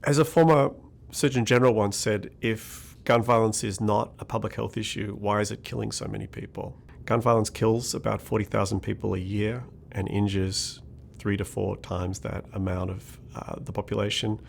As a former Surgeon General once said, if gun violence is not a public health issue, why is it killing so many people? Gun violence kills about 40,000 people a year and injures 3 to 4 times that amount of the population.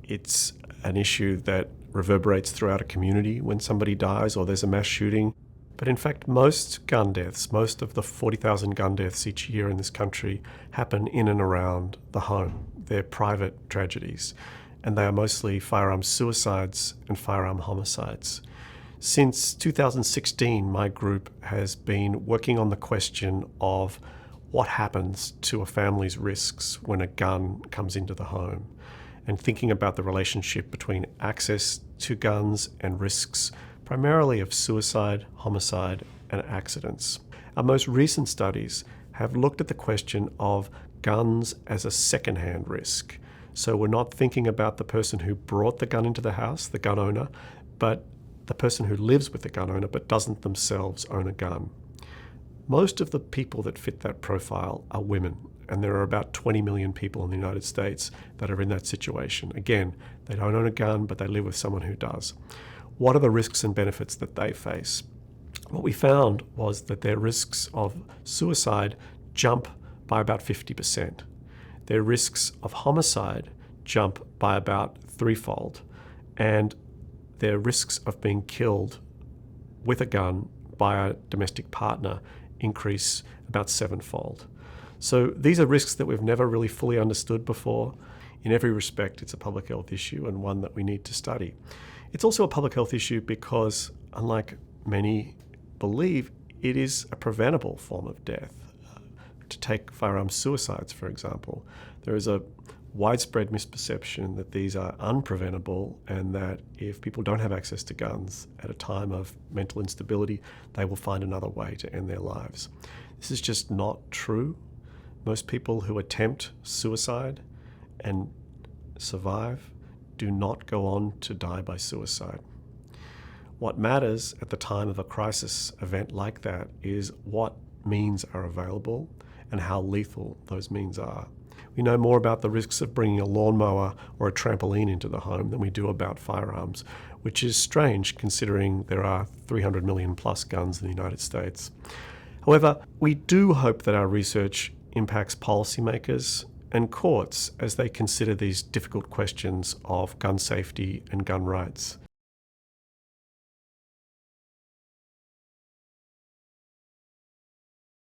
It's an issue that reverberates throughout a community when somebody dies or there's a mass shooting. But in fact, most gun deaths, most of the 40,000 gun deaths each year in this country happen in and around the home. They're private tragedies, and they are mostly firearm suicides and firearm homicides. Since 2016, my group has been working on the question of what happens to a family's risks when a gun comes into the home, and thinking about the relationship between access to guns and risks, primarily of suicide, homicide, and accidents. Our most recent studies have looked at the question of guns as a secondhand risk. So we're not thinking about the person who brought the gun into the house, the gun owner, but the person who lives with the gun owner but doesn't themselves own a gun. Most of the people that fit that profile are women, and there are about 20 million people in the United States that are in that situation. Again, they don't own a gun, but they live with someone who does. What are the risks and benefits that they face? What we found was that their risks of suicide jump by about 50%. Their risks of homicide jump by about threefold, and their risks of being killed with a gun by a domestic partner increase about sevenfold. So these are risks that we've never really fully understood before. In every respect, it's a public health issue and one that we need to study. It's also a public health issue because, unlike many believe, it is a preventable form of death. To take firearm suicides, for example, there is a widespread misperception that these are unpreventable and that if people don't have access to guns at a time of mental instability, they will find another way to end their lives. This is just not true. Most people who attempt suicide and survive do not go on to die by suicide. What matters at the time of a crisis event like that is what means are available and how lethal those means are. We know more about the risks of bringing a lawnmower or a trampoline into the home than we do about firearms, which is strange considering there are 300 million plus guns in the United States. However, we do hope that our research impacts policymakers and courts as they consider these difficult questions of gun safety and gun rights.